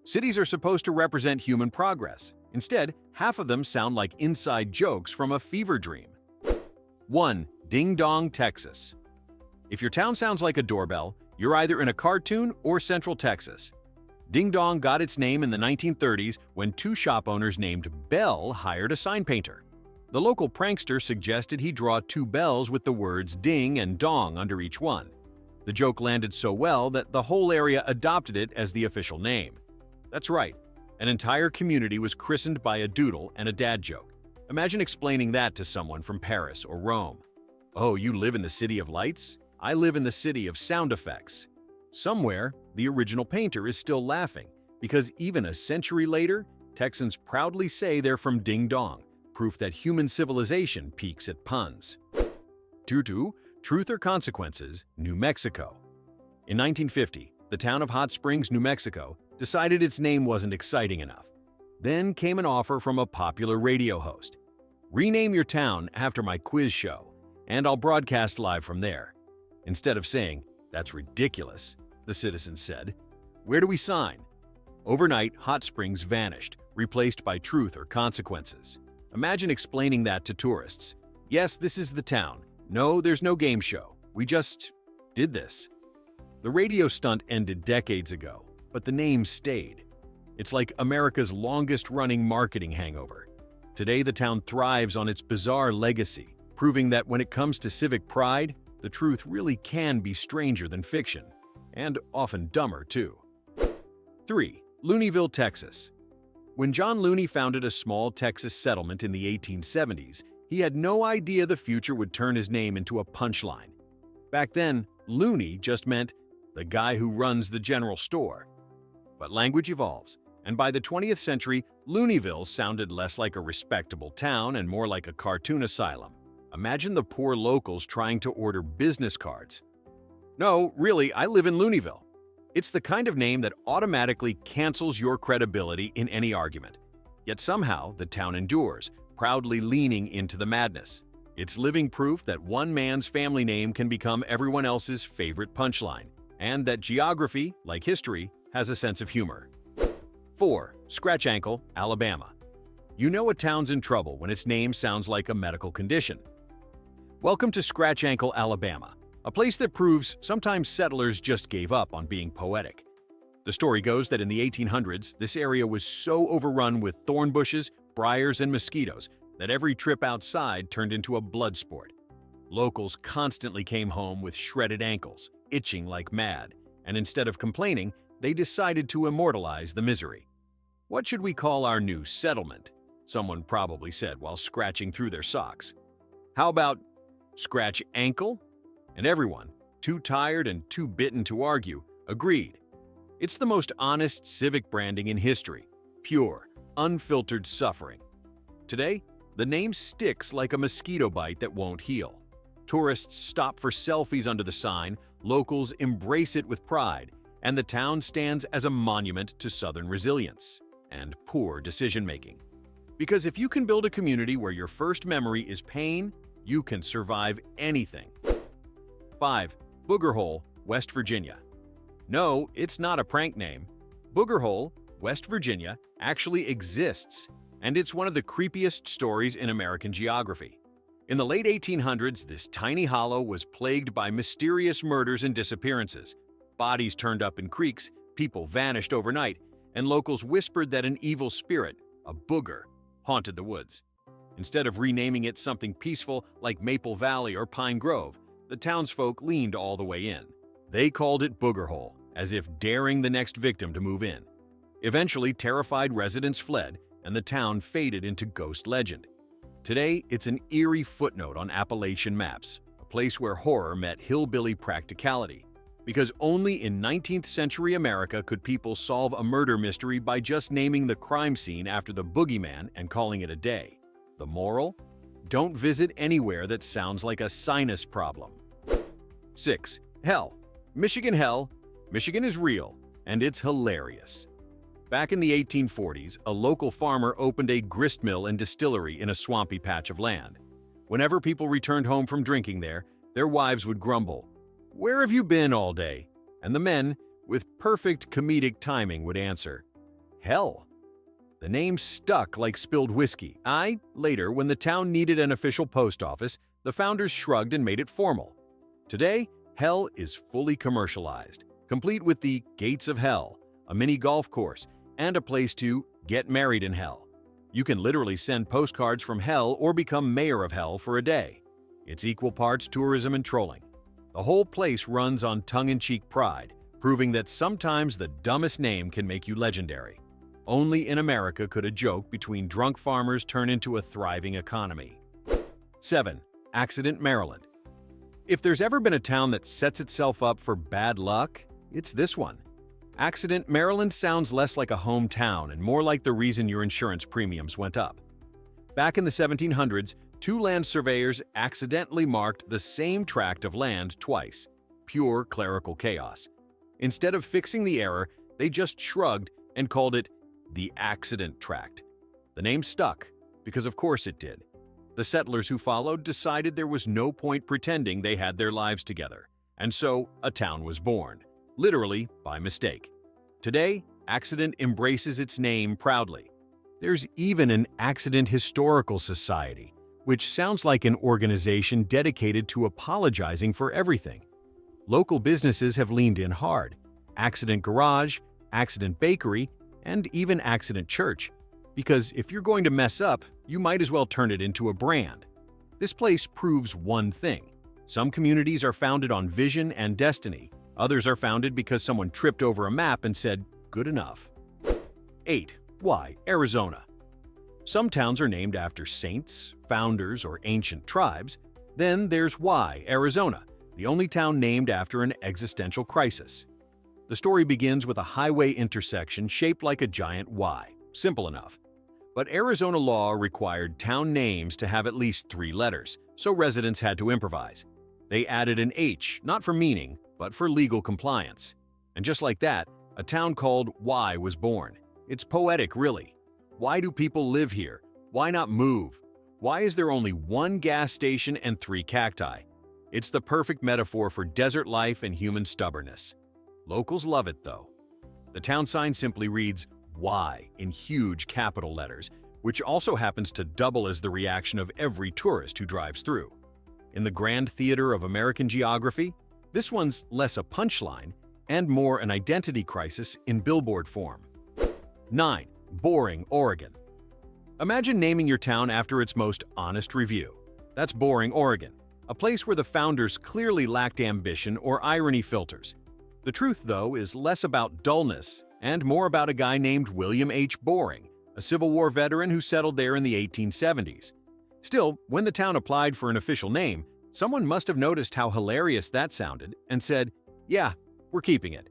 Cities are supposed to represent human progress. Instead, half of them sound like inside jokes from a fever dream. 1. Ding Dong, Texas. If your town sounds like a doorbell, you're either in a cartoon or Central Texas. Ding Dong got its name in the 1930s when two shop owners named Bell hired a sign painter. The local prankster suggested he draw two bells with the words ding and dong under each one. The joke landed so well that the whole area adopted it as the official name. That's right, an entire community was christened by a doodle and a dad joke. Imagine explaining that to someone from Paris or Rome. Oh, you live in the city of lights? I live in the city of sound effects. Somewhere, the original painter is still laughing, because even a century later, Texans proudly say they're from Ding Dong, proof that human civilization peaks at puns. 2. Truth or Consequences, New Mexico. In 1950, the town of Hot Springs, New Mexico, decided its name wasn't exciting enough. Then came an offer from a popular radio host. Rename your town after my quiz show, and I'll broadcast live from there. Instead of saying, "That's ridiculous," the citizens said, "Where do we sign?" Overnight, Hot Springs vanished, replaced by Truth or Consequences. Imagine explaining that to tourists. Yes, this is the town. No, there's no game show. We just did this. The radio stunt ended decades ago, but the name stayed. It's like America's longest-running marketing hangover. Today, the town thrives on its bizarre legacy, proving that when it comes to civic pride, the truth really can be stranger than fiction, and often dumber, too. 3. Looneyville, Texas. When John Looney founded a small Texas settlement in the 1870s, he had no idea the future would turn his name into a punchline. Back then, Looney just meant the guy who runs the general store. But language evolves, and by the 20th century, Looneyville sounded less like a respectable town and more like a cartoon asylum. Imagine the poor locals trying to order business cards. No, really, I live in Looneyville. It's the kind of name that automatically cancels your credibility in any argument. Yet somehow, the town endures, proudly leaning into the madness. It's living proof that one man's family name can become everyone else's favorite punchline, and that geography, like history, has a sense of humor. 4. Scratch Ankle, Alabama. You know a town's in trouble when its name sounds like a medical condition. Welcome to Scratch Ankle, Alabama, a place that proves sometimes settlers just gave up on being poetic. The story goes that in the 1800s, this area was so overrun with thorn bushes, briars, and mosquitoes that every trip outside turned into a blood sport. Locals constantly came home with shredded ankles, itching like mad, and instead of complaining, they decided to immortalize the misery. "What should we call our new settlement?" someone probably said while scratching through their socks. "How about Scratch Ankle?" And everyone, too tired and too bitten to argue, agreed. It's the most honest civic branding in history, pure, unfiltered suffering. Today, the name sticks like a mosquito bite that won't heal. Tourists stop for selfies under the sign, locals embrace it with pride, and the town stands as a monument to Southern resilience and poor decision-making. Because if you can build a community where your first memory is pain, you can survive anything. 5. Booger Hole, West Virginia. No, it's not a prank name. Booger Hole, West Virginia, actually exists, and it's one of the creepiest stories in American geography. In the late 1800s, this tiny hollow was plagued by mysterious murders and disappearances. Bodies turned up in creeks, people vanished overnight, and locals whispered that an evil spirit, a booger, haunted the woods. Instead of renaming it something peaceful like Maple Valley or Pine Grove, the townsfolk leaned all the way in. They called it Booger Hole, as if daring the next victim to move in. Eventually, terrified residents fled, and the town faded into ghost legend. Today, it's an eerie footnote on Appalachian maps, a place where horror met hillbilly practicality. Because only in 19th century America could people solve a murder mystery by just naming the crime scene after the boogeyman and calling it a day. The moral? Don't visit anywhere that sounds like a sinus problem. 6. Hell. Michigan Hell. Michigan is real, and it's hilarious. Back in the 1840s, a local farmer opened a grist mill and distillery in a swampy patch of land. Whenever people returned home from drinking there, their wives would grumble, "Where have you been all day?" And the men, with perfect comedic timing, would answer, Hell. The name stuck like spilled whiskey. Later, when the town needed an official post office, the founders shrugged and made it formal. Today, Hell is fully commercialized, complete with the Gates of Hell, a mini golf course, and a place to get married in Hell. You can literally send postcards from Hell or become mayor of Hell for a day. It's equal parts tourism and trolling. The whole place runs on tongue-in-cheek pride, proving that sometimes the dumbest name can make you legendary. Only in America could a joke between drunk farmers turn into a thriving economy. 7. Accident, Maryland. If there's ever been a town that sets itself up for bad luck, it's this one. Accident, Maryland sounds less like a hometown and more like the reason your insurance premiums went up. Back in the 1700s, two land surveyors accidentally marked the same tract of land twice. Pure clerical chaos. Instead of fixing the error, they just shrugged and called it the accident tract. The name stuck, because of course it did. The settlers who followed decided there was no point pretending they had their lives together, and so a town was born, literally by mistake. Today, Accident embraces its name proudly. There's even an Accident Historical Society, which sounds like an organization dedicated to apologizing for everything. Local businesses have leaned in hard. Accident Garage, Accident Bakery, and even Accident Church. Because if you're going to mess up, you might as well turn it into a brand. This place proves one thing. Some communities are founded on vision and destiny. Others are founded because someone tripped over a map and said, good enough. 8. Why, Arizona? Some towns are named after saints, founders, or ancient tribes. Then there's Why, Arizona, the only town named after an existential crisis. The story begins with a highway intersection shaped like a giant Y. Simple enough. But Arizona law required town names to have at least 3 letters, so residents had to improvise. They added an H, not for meaning, but for legal compliance. And just like that, a town called Y was born. It's poetic, really. Why do people live here? Why not move? Why is there only 1 gas station and 3 cacti? It's the perfect metaphor for desert life and human stubbornness. Locals love it, though. The town sign simply reads, Y in huge capital letters, which also happens to double as the reaction of every tourist who drives through. In the grand theater of American geography, this one's less a punchline and more an identity crisis in billboard form. 9. Boring, Oregon. Imagine naming your town after its most honest review. That's Boring, Oregon, a place where the founders clearly lacked ambition or irony filters. The truth, though, is less about dullness and more about a guy named William H. Boring, a Civil War veteran who settled there in the 1870s. Still, when the town applied for an official name, someone must have noticed how hilarious that sounded and said, yeah, we're keeping it.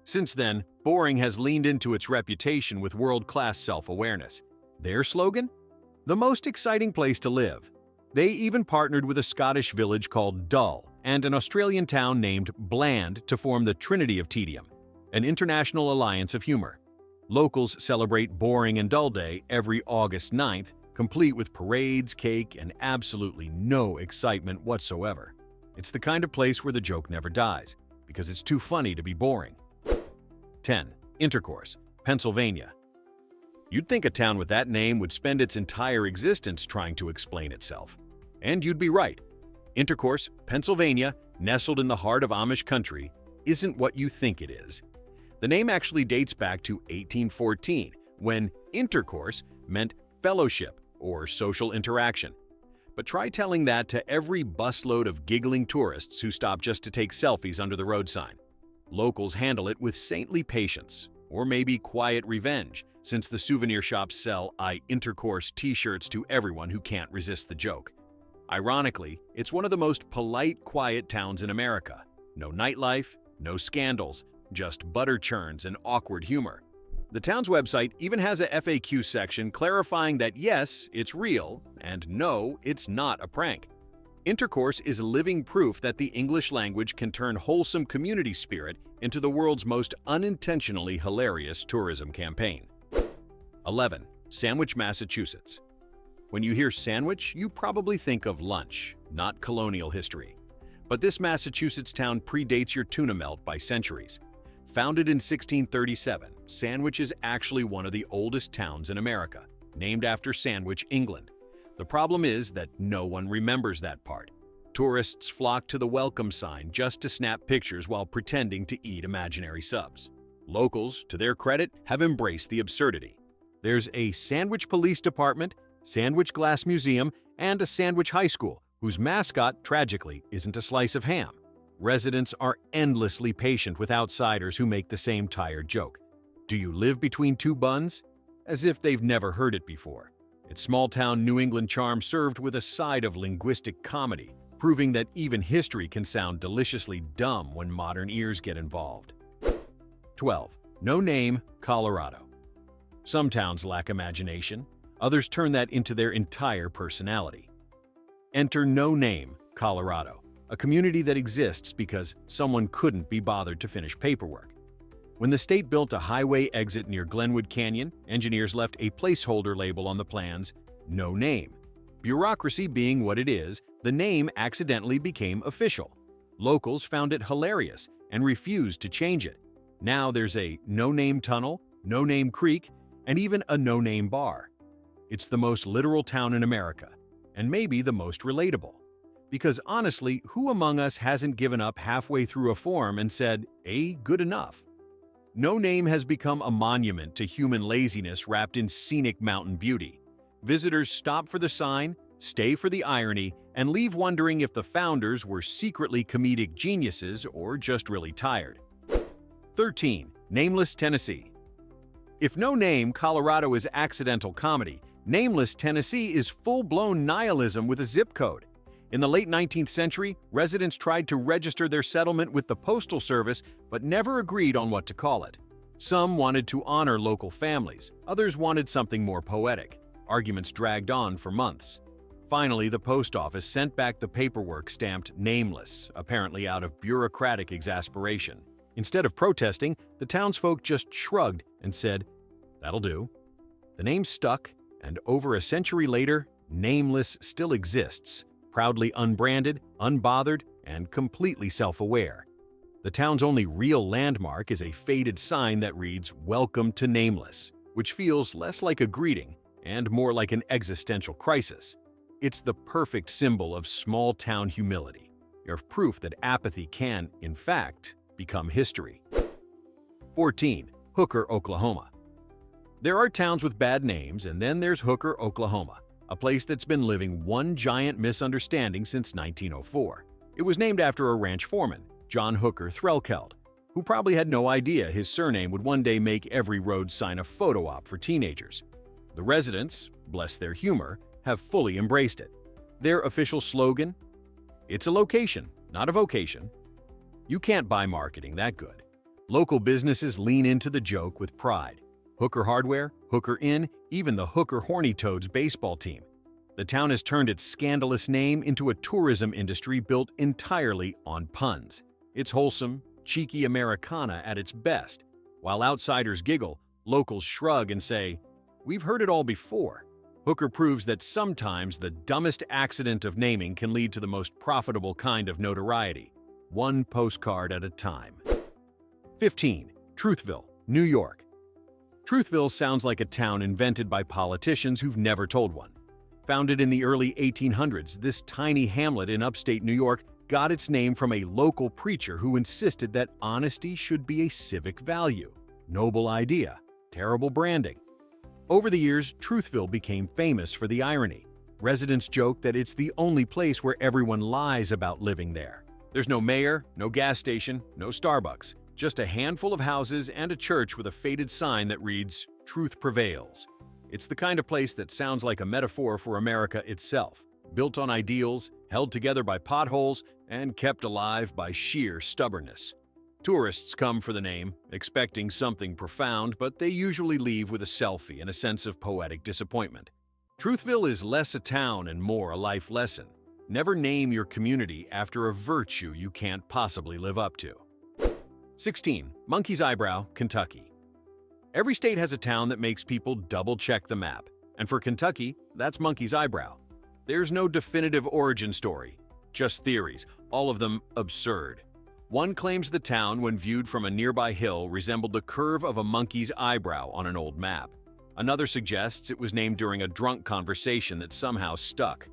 Since then, Boring has leaned into its reputation with world-class self-awareness. Their slogan? The most exciting place to live. They even partnered with a Scottish village called Dull and an Australian town named Bland to form the Trinity of Tedium, an international alliance of humor. Locals celebrate Boring and Dull Day every August 9th, complete with parades, cake, and absolutely no excitement whatsoever. It's the kind of place where the joke never dies, because it's too funny to be boring. 10. Intercourse, Pennsylvania. You'd think a town with that name would spend its entire existence trying to explain itself. And you'd be right. Intercourse, Pennsylvania, nestled in the heart of Amish country, isn't what you think it is. The name actually dates back to 1814, when intercourse meant fellowship or social interaction. But try telling that to every busload of giggling tourists who stop just to take selfies under the road sign. Locals handle it with saintly patience, or maybe quiet revenge, since the souvenir shops sell intercourse t-shirts to everyone who can't resist the joke. Ironically, it's one of the most polite, quiet towns in America. No nightlife, no scandals, just butter churns and awkward humor. The town's website even has a FAQ section clarifying that yes, it's real, and no, it's not a prank. Intercourse is living proof that the English language can turn wholesome community spirit into the world's most unintentionally hilarious tourism campaign. 11. Sandwich, Massachusetts. When you hear sandwich, you probably think of lunch, not colonial history. But this Massachusetts town predates your tuna melt by centuries. Founded in 1637, Sandwich is actually one of the oldest towns in America, named after Sandwich, England. The problem is that no one remembers that part. Tourists flock to the welcome sign just to snap pictures while pretending to eat imaginary subs. Locals, to their credit, have embraced the absurdity. There's a Sandwich Police Department, Sandwich Glass Museum, and a Sandwich High School, whose mascot, tragically, isn't a slice of ham. Residents are endlessly patient with outsiders who make the same tired joke. Do you live between two buns? As if they've never heard it before. It's small-town New England charm served with a side of linguistic comedy, proving that even history can sound deliciously dumb when modern ears get involved. 12. No name, Colorado. Some towns lack imagination, others turn that into their entire personality. Enter No Name, Colorado, a community that exists because someone couldn't be bothered to finish paperwork. When the state built a highway exit near Glenwood Canyon, engineers left a placeholder label on the plans, No Name. Bureaucracy being what it is, the name accidentally became official. Locals found it hilarious and refused to change it. Now there's a no-name tunnel, no-name creek, and even a no-name bar. It's the most literal town in America, and maybe the most relatable. Because honestly, who among us hasn't given up halfway through a form and said, good enough? No Name has become a monument to human laziness wrapped in scenic mountain beauty. Visitors stop for the sign, stay for the irony, and leave wondering if the founders were secretly comedic geniuses or just really tired. 13. Nameless, Tennessee. If No Name, Colorado is accidental comedy, Nameless, Tennessee is full-blown nihilism with a zip code. In the late 19th century, residents tried to register their settlement with the Postal Service but never agreed on what to call it. Some wanted to honor local families, others wanted something more poetic. Arguments dragged on for months. Finally, the post office sent back the paperwork stamped Nameless, apparently out of bureaucratic exasperation. Instead of protesting, the townsfolk just shrugged and said, "That'll do." The name stuck, and over a century later, Nameless still exists, proudly unbranded, unbothered, and completely self-aware. The town's only real landmark is a faded sign that reads, "Welcome to Nameless," which feels less like a greeting and more like an existential crisis. It's the perfect symbol of small-town humility, of proof that apathy can, in fact, become history. 14. Hooker, Oklahoma. There are towns with bad names, and then there's Hooker, Oklahoma, a place that's been living one giant misunderstanding since 1904. It was named after a ranch foreman, John Hooker Threlkeld, who probably had no idea his surname would one day make every road sign a photo op for teenagers. The residents, bless their humor, have fully embraced it. Their official slogan? It's a location, not a vocation. You can't buy marketing that good. Local businesses lean into the joke with pride. Hooker Hardware, Hooker Inn, even the Hooker Horny Toads baseball team. The town has turned its scandalous name into a tourism industry built entirely on puns. It's wholesome, cheeky Americana at its best. While outsiders giggle, locals shrug and say, "We've heard it all before." Hooker proves that sometimes the dumbest accident of naming can lead to the most profitable kind of notoriety. One postcard at a time. 15. Truthville, New York. Truthville sounds like a town invented by politicians who've never told one. Founded in the early 1800s, this tiny hamlet in upstate New York got its name from a local preacher who insisted that honesty should be a civic value. Noble idea, terrible branding. Over the years, Truthville became famous for the irony. Residents joke that it's the only place where everyone lies about living there. There's no mayor, no gas station, no Starbucks, just a handful of houses and a church with a faded sign that reads, "Truth Prevails." It's the kind of place that sounds like a metaphor for America itself, built on ideals, held together by potholes, and kept alive by sheer stubbornness. Tourists come for the name, expecting something profound, but they usually leave with a selfie and a sense of poetic disappointment. Truthville is less a town and more a life lesson. Never name your community after a virtue you can't possibly live up to. 16. Monkey's Eyebrow, Kentucky. Every state has a town that makes people double-check the map, and for Kentucky, that's Monkey's Eyebrow. There's no definitive origin story, just theories, all of them absurd. One claims the town, when viewed from a nearby hill, resembled the curve of a monkey's eyebrow on an old map. Another suggests it was named during a drunk conversation that somehow stuck.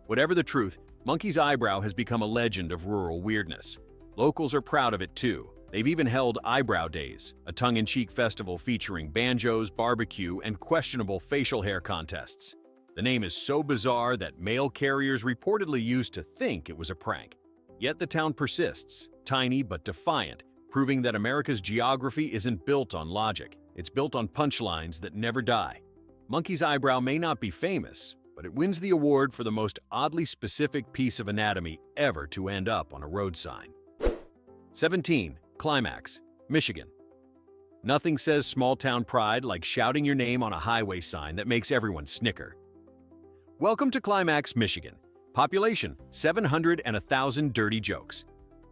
Whatever the truth, Monkey's Eyebrow has become a legend of rural weirdness. Locals are proud of it too. They've even held Eyebrow Days, a tongue-in-cheek festival featuring banjos, barbecue, and questionable facial hair contests. The name is so bizarre that mail carriers reportedly used to think it was a prank. Yet the town persists, tiny but defiant, proving that America's geography isn't built on logic. It's built on punchlines that never die. Monkey's Eyebrow may not be famous, but it wins the award for the most oddly specific piece of anatomy ever to end up on a road sign. 17. Climax, Michigan. Nothing says small-town pride like shouting your name on a highway sign that makes everyone snicker. Welcome to Climax, Michigan. Population, 700 and 1,000 dirty jokes.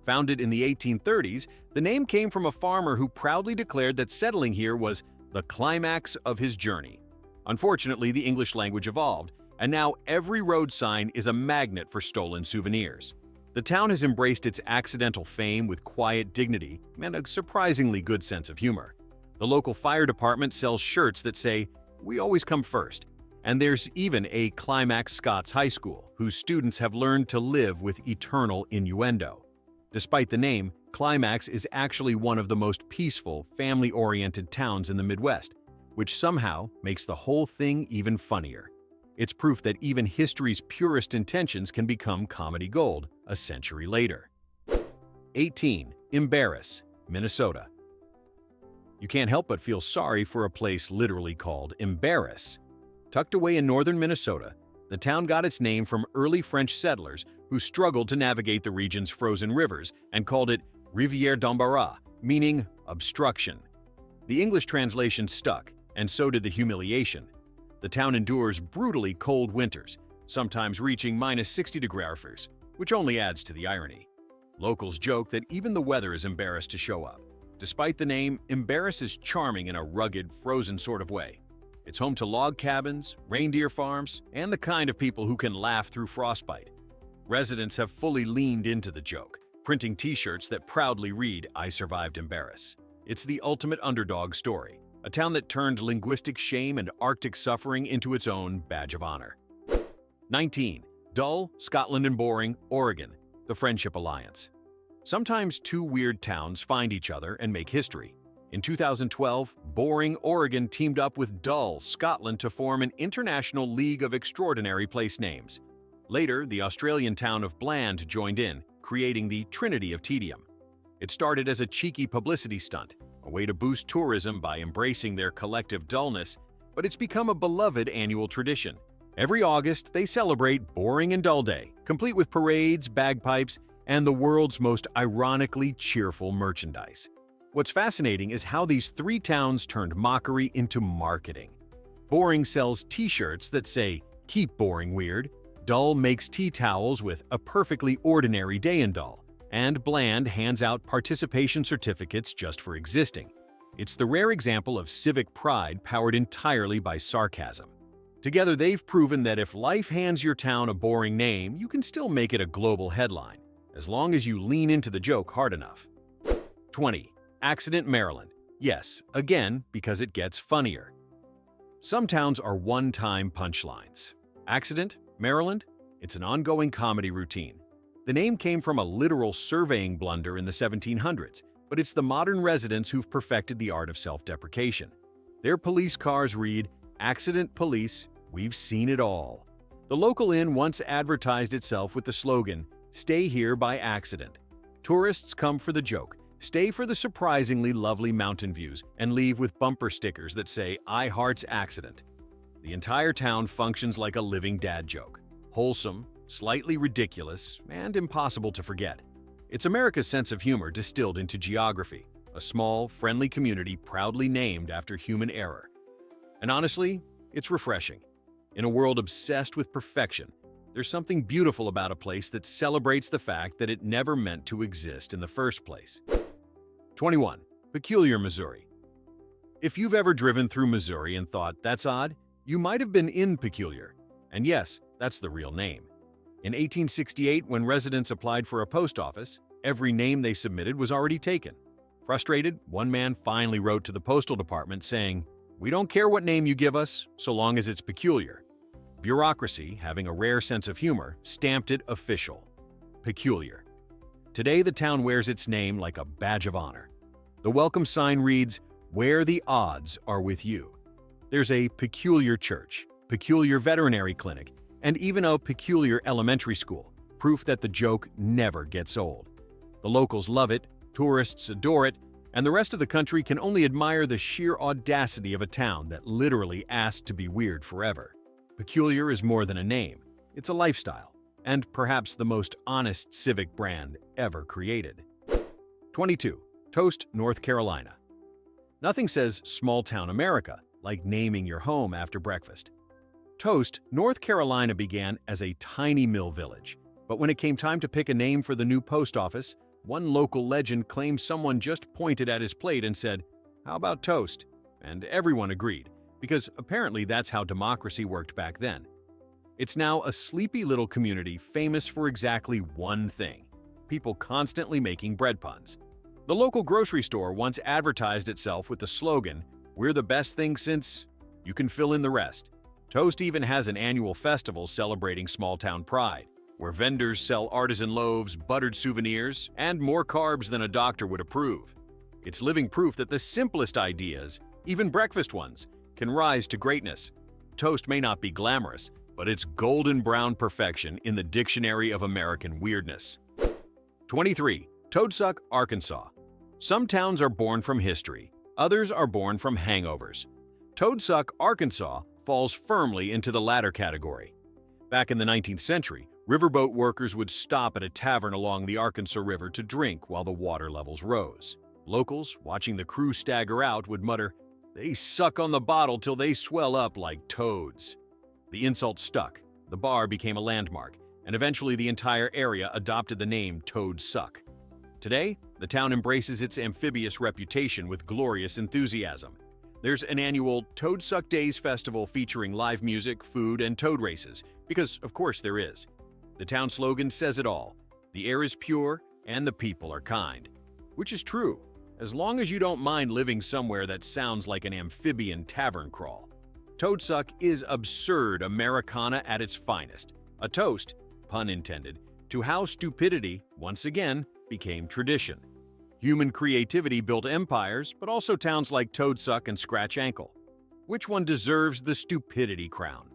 Founded in the 1830s, the name came from a farmer who proudly declared that settling here was the climax of his journey. Unfortunately, the English language evolved, and now every road sign is a magnet for stolen souvenirs. The town has embraced its accidental fame with quiet dignity and a surprisingly good sense of humor. The local fire department sells shirts that say, "We always come first." And there's even a Climax Scots High School, whose students have learned to live with eternal innuendo. Despite the name, Climax is actually one of the most peaceful, family-oriented towns in the Midwest, which somehow makes the whole thing even funnier. It's proof that even history's purest intentions can become comedy gold a century later. 18. Embarrass, Minnesota. You can't help but feel sorry for a place literally called Embarrass. Tucked away in northern Minnesota, the town got its name from early French settlers who struggled to navigate the region's frozen rivers and called it Rivière d'Embarras, meaning obstruction. The English translation stuck, and so did the humiliation. The town endures brutally cold winters, sometimes reaching -60°C, which only adds to the irony. Locals joke that even the weather is embarrassed to show up. Despite the name, Embarrass is charming in a rugged, frozen sort of way. It's home to log cabins, reindeer farms, and the kind of people who can laugh through frostbite. Residents have fully leaned into the joke, printing t-shirts that proudly read, "I survived Embarrass." It's the ultimate underdog story, a town that turned linguistic shame and Arctic suffering into its own badge of honor. 19. Dull, Scotland and Boring, Oregon, the Friendship Alliance. Sometimes two weird towns find each other and make history. In 2012, Boring, Oregon teamed up with Dull, Scotland to form an international league of extraordinary place names. Later, the Australian town of Bland joined in, creating the Trinity of Tedium. It started as a cheeky publicity stunt, a way to boost tourism by embracing their collective dullness, but it's become a beloved annual tradition. Every August, they celebrate Boring and Dull Day, complete with parades, bagpipes, and the world's most ironically cheerful merchandise. What's fascinating is how these three towns turned mockery into marketing. Boring sells t-shirts that say, "Keep Boring Weird." Dull makes tea towels with "A Perfectly Ordinary Day in Dull." And Bland hands out participation certificates just for existing. It's the rare example of civic pride powered entirely by sarcasm. Together, they've proven that if life hands your town a boring name, you can still make it a global headline, as long as you lean into the joke hard enough. 20. Accident, Maryland. Yes, again, because it gets funnier. Some towns are one-time punchlines. Accident, Maryland? It's an ongoing comedy routine. The name came from a literal surveying blunder in the 1700s, but it's the modern residents who've perfected the art of self-deprecation. Their police cars read, "Accident Police, we've seen it all." The local inn once advertised itself with the slogan, "Stay here by accident." Tourists come for the joke, stay for the surprisingly lovely mountain views, and leave with bumper stickers that say, "I hearts accident." The entire town functions like a living dad joke. Wholesome, slightly ridiculous, and impossible to forget. It's America's sense of humor distilled into geography, a small, friendly community proudly named after human error. And honestly, it's refreshing. In a world obsessed with perfection, there's something beautiful about a place that celebrates the fact that it never meant to exist in the first place. 21. Peculiar, Missouri. If you've ever driven through Missouri and thought, "That's odd," you might have been in Peculiar. And yes, that's the real name. In 1868, when residents applied for a post office, every name they submitted was already taken. Frustrated, one man finally wrote to the postal department saying, "We don't care what name you give us, so long as it's peculiar." Bureaucracy, having a rare sense of humor, stamped it official. Peculiar. Today, the town wears its name like a badge of honor. The welcome sign reads, "Where the odds are with you." There's a peculiar church, peculiar veterinary clinic, and even a peculiar elementary school, proof that the joke never gets old. The locals love it, tourists adore it, and the rest of the country can only admire the sheer audacity of a town that literally asked to be weird forever. Peculiar is more than a name, it's a lifestyle, and perhaps the most honest civic brand ever created. 22. Toast, North Carolina. Nothing says small-town America like naming your home after breakfast. Toast, North Carolina began as a tiny mill village, but when it came time to pick a name for the new post office, one local legend claimed someone just pointed at his plate and said, "How about toast?" And everyone agreed, because apparently that's how democracy worked back then. It's now a sleepy little community famous for exactly one thing: people constantly making bread puns. The local grocery store once advertised itself with the slogan, "We're the best thing since..." You can fill in the rest. Toast even has an annual festival celebrating small-town pride, where vendors sell artisan loaves, buttered souvenirs, and more carbs than a doctor would approve. It's living proof that the simplest ideas, even breakfast ones, can rise to greatness. Toast may not be glamorous, but it's golden brown perfection in the dictionary of American weirdness. 23. Toadsuck, Arkansas. Some towns are born from history, others are born from hangovers. Toadsuck, Arkansas falls firmly into the latter category. Back in the 19th century, riverboat workers would stop at a tavern along the Arkansas River to drink while the water levels rose. Locals, watching the crew stagger out, would mutter, "They suck on the bottle till they swell up like toads." The insult stuck, the bar became a landmark, and eventually the entire area adopted the name Toad Suck. Today, the town embraces its amphibious reputation with glorious enthusiasm. There's an annual Toad Suck Days festival featuring live music, food, and toad races, because of course there is. The town slogan says it all: the air is pure and the people are kind. Which is true, as long as you don't mind living somewhere that sounds like an amphibian tavern crawl. Toadsuck is absurd Americana at its finest, a toast, pun intended, to how stupidity, once again, became tradition. Human creativity built empires, but also towns like Toadsuck and Scratch Ankle. Which one deserves the stupidity crown?